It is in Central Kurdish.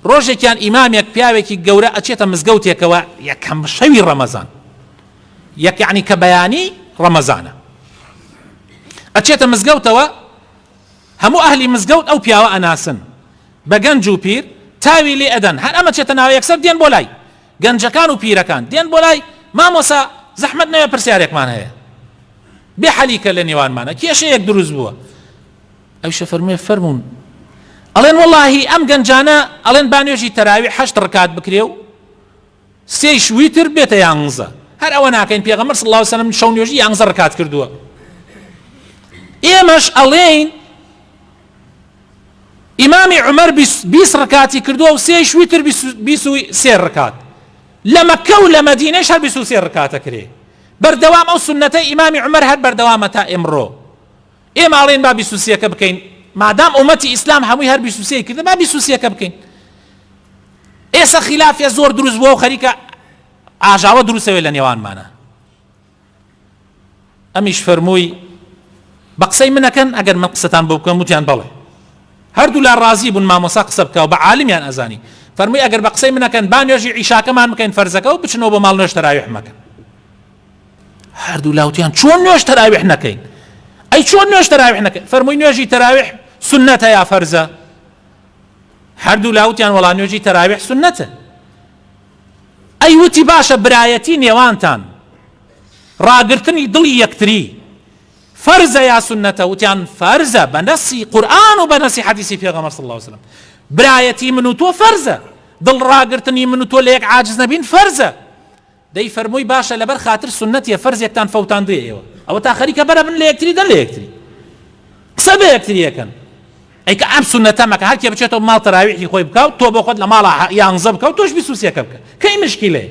ڕۆژێکیان ئیمامێک پیاوێکی گەورە ئەچێتە مزگەوتێکەوە یەکەم شەوی ڕەمەزان، یەک یعنی کە بەیانی ڕەمەزانە، ئەچێتە مزگەوتەوە، هەموو ئەهلی مزگەوت ئەو پیاوە ئەناسن بە گەنج و پیر، تاوی لێ ئەدەن، هەر ئەمە چێتە ناوە یەکسەر دێن بۆ لای گەنجەکان و پیرەکان، دێن بۆ لای مامۆسا زەحمەت نەوێ پرسیارێکمان هەیە بێ حەلیکە لە نێوانمانە، کێشەیەک دروست بووە. ئەویشە فەرموویە فەرموون ئەڵێن وەڵاهی ئەم گەنجانە ئەڵێن با نوێژی تەراوی 8 ڕکات بکرێ و 3 ویتر بێتە 11، هەر ئەوە ناکەین، پێغەمبەر صلی الله علیه وسلم شەو نوێژی 11 ڕکات کردووە. ئێمەش ئەڵێین ئیمامی عومەر 20 ڕکاتی کردووە و 3 ویتر 23 ڕکات، لە مەککە و لە مەدینەش هەر 23 ڕکاتە کرێ. بەردەوام ئەو سنەتەی ئیمامی عومەر هەر بەردەوامە تا ئێمڕۆ. ئێمە ئاڵێن با 23کە بکەین، مادام ئومەتی ئیسلام هەمووی هەر 23 کردن، با 23کە بکەین. ئێستا خلافێ زۆر دروست بووە و خەریکە ئاژاوە دروستەوێت لە نێوانمانە. ئەمیش فەرمووی بە قسەی منەکەن ئەگەر من قسەتان بۆ بکەم، وتیان بەڵێ. هەردوو لا ڕازی بوون مامۆسا قسە بکەوە، بە عالمیان ئەزانی. فەرمووی ئەگەر بە قسەی منەکەن با نوێژی عیشاکەمان بکەین فەرزەکە و بچنەوە بۆ ماڵ نوێژ تەراویح مەکەن. هەردوو لاوتیان چۆن نوێژ تەراویح نەکەین؟ ئەی چۆن نوێژ تەراویح نەکەین؟ فەرمووی نوێژی تەراویح سنەتە یا فەرزە؟ هەردوو لاوتیان وەڵا نوێژی تەراویح سنەتە. ئەی وتی باشە برایەتی نێوانتان، ڕاگرتنی دڵی یەکتری فەرزە یا سنەتە؟ وتیان فەرزە بە نەسی قورئان و بە نەسی حەدیسی پێغەمبەر صلی الله علیه وسلم. برایەتی من و تۆ فەرزە، دڵ ڕاگرتنی من و تۆ لە یەک عاجز نەبین فەرزە. دەی فەرمووی باشە لەبەر خاتر سنەتیە فەرزێکتان فەوتاندوویە ئێوە، ئەوە تا خەریکە بەرە بن لە یەکتری دەن لە یەکتری قسە بە یەکتری یەکەن. ئەیکە ئەم سنەتە مەکە، هەر کێ بچێتەوە ماڵ تەراویحی خۆی بکە و تۆ بۆ خۆت لە ماڵە 11 بکە و تۆش 23کە بکە، کەی مشکیلەیە؟